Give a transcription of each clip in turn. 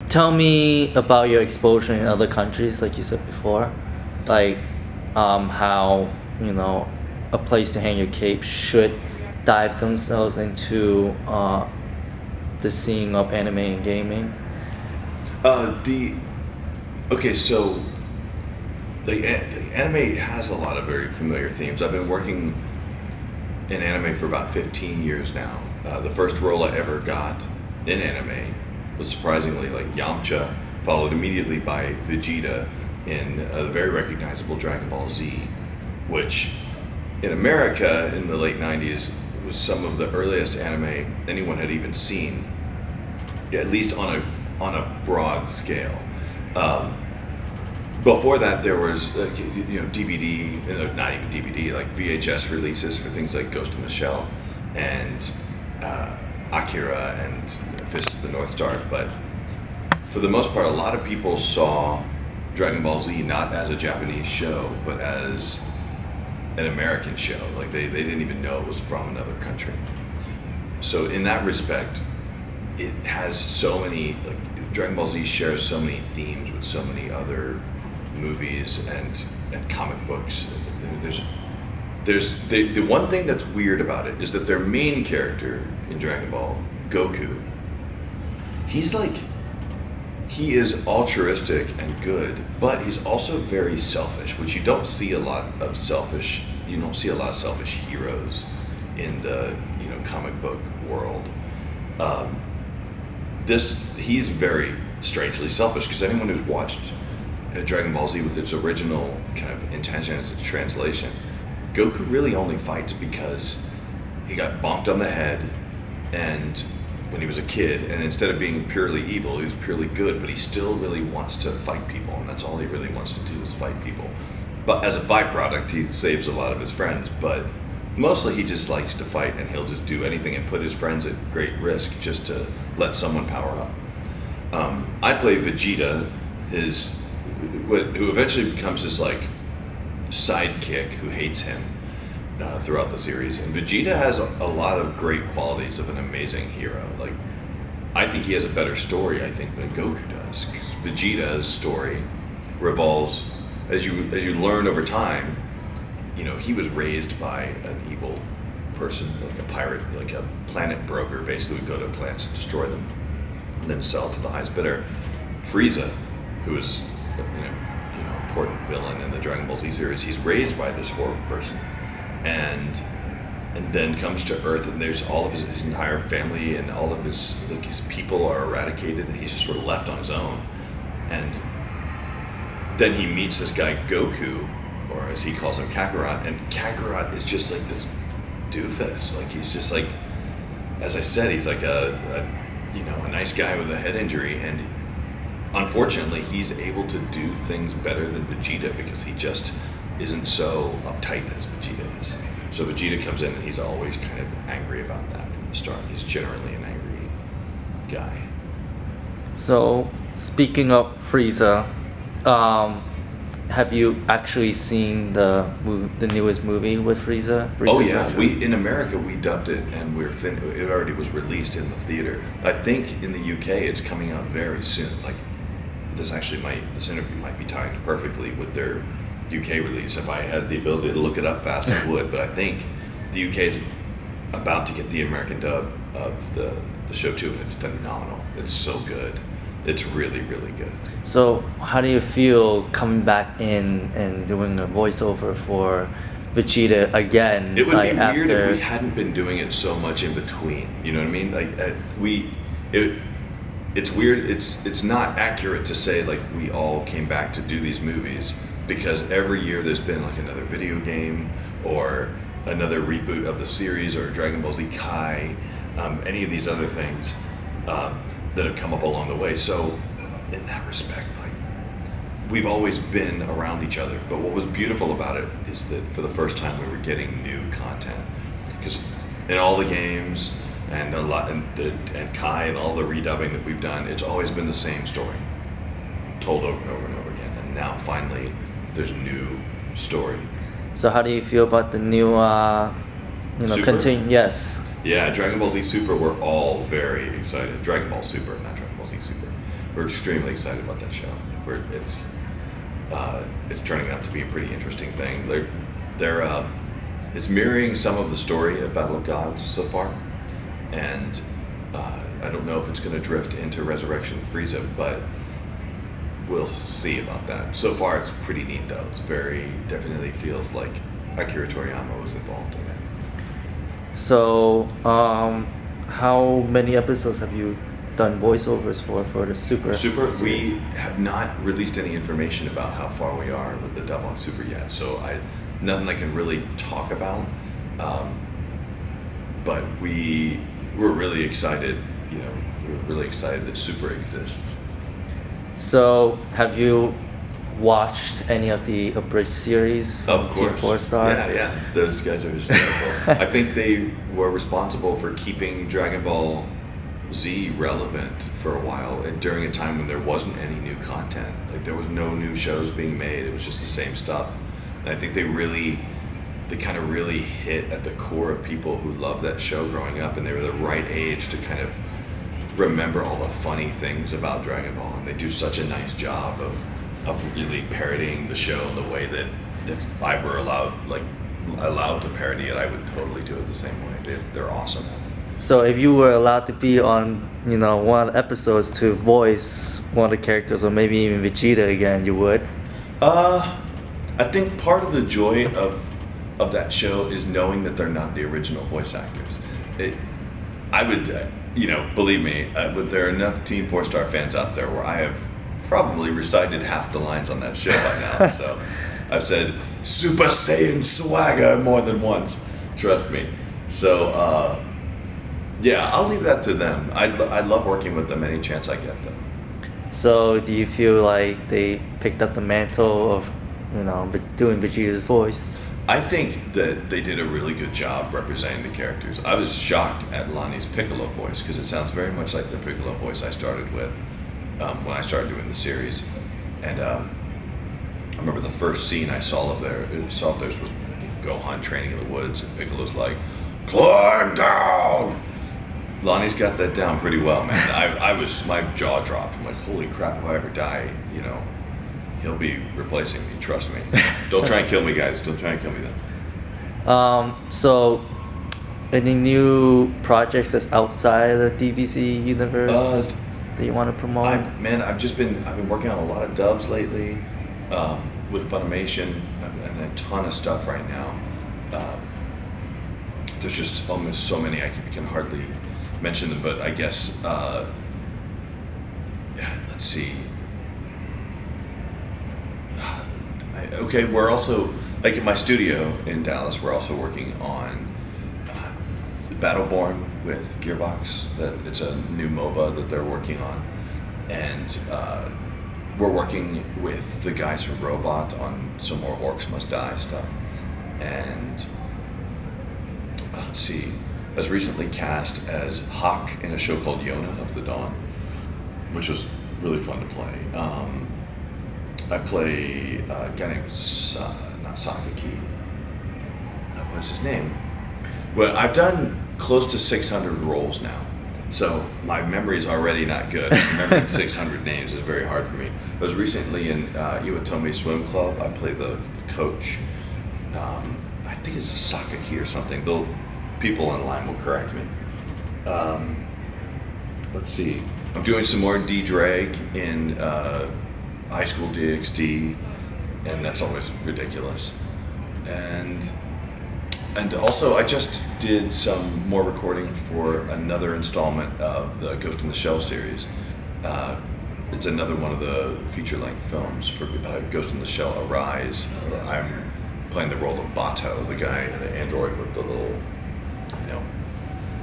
tell me about your exposure in other countries, like you said before, like how a place to hang your cape should dive themselves into the scene of anime and gaming. The okay, so the anime has a lot of very familiar themes. I've been working in anime for about 15 years now. The first role I ever got in anime was surprisingly like Yamcha, followed immediately by Vegeta in a very recognizable Dragon Ball Z, which in America in the late 90s was some of the earliest anime anyone had even seen, at least on a broad scale. Before that, there was DVD, not even DVD, like VHS releases for things like Ghost in the Shell and Akira and Fist of the North Star. But for the most part, a lot of people saw Dragon Ball Z not as a Japanese show, but as an American show. Like they didn't even know it was from another country. So in that respect, it has so many, like Dragon Ball Z shares so many themes with so many other movies and comic books. There's the one thing that's weird about it is that their main character in Dragon Ball, Goku, he is altruistic and good, but he's also very selfish, which you don't see a lot of selfish heroes in the comic book world. He's very strangely selfish, because anyone who's watched Dragon Ball Z with its original kind of intention as its translation, Goku really only fights because he got bonked on the head and when he was a kid, and instead of being purely evil, he was purely good, but he still really wants to fight people, and that's all he really wants to do is fight people. But as a byproduct, he saves a lot of his friends, but mostly he just likes to fight, and he'll just do anything and put his friends at great risk just to let someone power up. I play Vegeta, who eventually becomes this like sidekick who hates him throughout the series. And Vegeta has a lot of great qualities of an amazing hero. Like, I think he has a better story, I think, than Goku does. Because Vegeta's story revolves, as you learn over time, he was raised by an evil person, like a pirate, like a planet broker, basically would go to planets and destroy them, and then sell to the highest bidder. Frieza, who is important villain in the Dragon Ball Z series, he's raised by this horrible person, and then comes to Earth, and there's all of his entire family and all of his people are eradicated, and he's just sort of left on his own. And then he meets this guy Goku, or as he calls him, Kakarot, and Kakarot is just like this doofus. Like, he's just like, as I said, he's like a nice guy with a head injury, and unfortunately he's able to do things better than Vegeta because he just isn't so uptight as Vegeta is. So Vegeta comes in and he's always kind of angry about that from the start. He's generally an angry guy. So speaking of Frieza, have you actually seen the newest movie with Frieza? Oh yeah, in America we dubbed it, and it already was released in the theater. I think in the UK it's coming out very soon. Like, this interview might be timed perfectly with their UK release. If I had the ability to look it up fast, I would. But I think the UK is about to get the American dub of the show too, and it's phenomenal. It's so good. It's really, really good. So how do you feel coming back in and doing a voiceover for Vegeta again? It would be weird if we hadn't been doing it so much in between. You know what I mean? It's weird. It's not accurate to say like we all came back to do these movies, because every year there's been like another video game or another reboot of the series, or Dragon Ball Z Kai, any of these other things that have come up along the way. So in that respect, like, we've always been around each other. But what was beautiful about it is that for the first time we were getting new content, because in all the games and and Kai and all the redubbing that we've done, it's always been the same story told over and over and over again. And now finally there's a new story. So how do you feel about the new Yes. Yeah, Dragon Ball Z Super, we're all very excited. Dragon Ball Super, not Dragon Ball Z Super. we're extremely excited about that show. It's turning out to be a pretty interesting thing. It's mirroring some of the story of Battle of Gods so far, and I don't know if it's going to drift into Resurrection of Frieza, but we'll see about that. So far, it's pretty neat though. It's definitely feels like Akira Toriyama was involved in it. So, how many episodes have you done voiceovers for the Super? Super, series? we have not released any information about how far we are with the dub on Super yet, so nothing I can really talk about. But we're really excited. We're really excited that Super exists. So, have you watched any of the abridged series from Of Team course. 4 Star? Yeah. Those guys are hysterical. I think they were responsible for keeping Dragon Ball Z relevant for a while, and during a time when there wasn't any new content. Like there was no new shows being made. It was just the same stuff. And I think they kind of really hit at the core of people who loved that show growing up, and they were the right age to kind of remember all the funny things about Dragon Ball. And they do such a nice job of really parodying the show in the way that if I were allowed to parody it, I would totally do it the same way. They're awesome. So, if you were allowed to be on, one of the episodes to voice one of the characters, or maybe even Vegeta again, you would? I think part of the joy of that show is knowing that they're not the original voice actors. I would, believe me, there are enough Team 4 Star fans out there where I have probably recited half the lines on that show by now. So I've said Super Saiyan Swagger more than once. Trust me. So, yeah, I'll leave that to them. I love working with them any chance I get them. So, do you feel like they picked up the mantle of, doing Vegeta's voice? I think that they did a really good job representing the characters. I was shocked at Lonnie's Piccolo voice because it sounds very much like the Piccolo voice I started with when I started doing the series. And I remember the first scene I saw of theirs was Gohan training in the woods, and Piccolo's like, "Climb down!" Lonnie's got that down pretty well, man. My jaw dropped. I'm like, holy crap, if I ever die, he'll be replacing me, trust me. Don't try and kill me, guys. Don't try and kill me then. So, any new projects that's outside of the DBZ universe that you want to promote? I've been working on a lot of dubs lately with Funimation and a ton of stuff right now. There's just almost so many I can hardly mention them, but I guess let's see. We're also, like in my studio in Dallas, we're also working on Battleborn with Gearbox. It's a new MOBA that they're working on, and we're working with the guys from Robot on some more Orcs Must Die stuff. And let's see, I was recently cast as Hawk in a show called Yona of the Dawn, which was really fun to play. I play a guy named not Sakaki. What's his name? Well, I've done close to 600 roles now, so my memory is already not good. Remembering 600 names is very hard for me. I was recently in Iwatomi Swim Club. I play the coach. I think it's Sakaki or something. People online will correct me. Let's see. I'm doing some more D-Drag in High School DxD, and that's always ridiculous. And also, I just did some more recording for another installment of the Ghost in the Shell series. It's another one of the feature-length films for Ghost in the Shell Arise. I'm playing the role of Bato, the guy, the android with the little,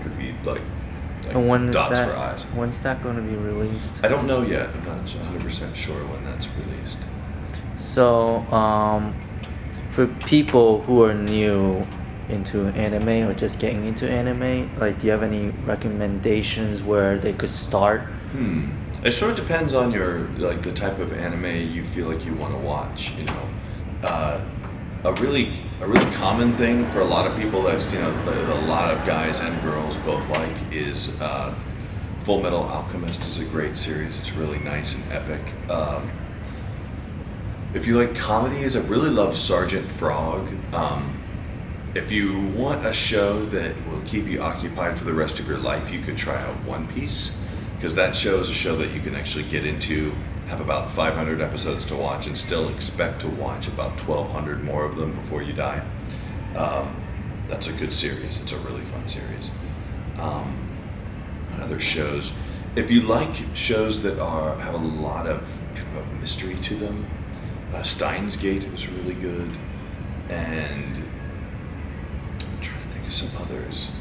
goofy, and when is dots that, for eyes. When's that going to be released? I don't know yet. I'm not 100% sure when that's released. So, for people who are new into anime or just getting into anime, do you have any recommendations where they could start? It sort of depends on the type of anime you feel like you want to watch. A really common thing for a lot of people that I've seen a lot of guys and girls both like is Full Full Metal Alchemist is a great series. It's really nice and epic. If you like comedies, I really love Sergeant Frog. If you want a show that will keep you occupied for the rest of your life, you could try out One Piece, because that show is a show that you can actually get into, have about 500 episodes to watch, and still expect to watch about 1,200 more of them before you die. That's a good series. It's a really fun series. Other shows, if you like shows that have a lot of kind of a mystery to them, Steins Gate was really good, and I'm trying to think of some others.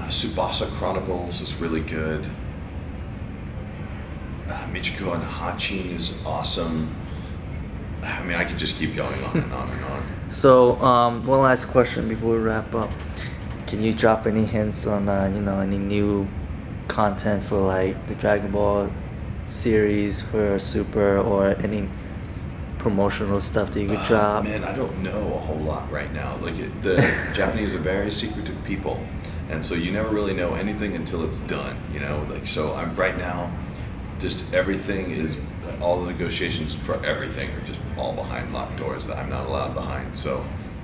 Tsubasa Chronicles is really good. Michiko and Hachin is awesome. I mean, I could just keep going on and on and on. So, one last question before we wrap up. Can you drop any hints on, any new content for like the Dragon Ball series for Super, or any promotional stuff that you could drop? Man, I don't know a whole lot right now. Like the Japanese are very secretive people, and so you never really know anything until it's done. Like, so I'm right now, just everything is, all the negotiations for everything are just all behind locked doors that I'm not allowed behind. So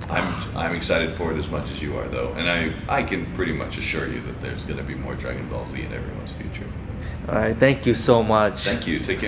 I'm excited for it as much as you are, though, and I can pretty much assure you that there's going to be more Dragon Ball Z in everyone's future. All right, thank you so much. Thank you. Take care.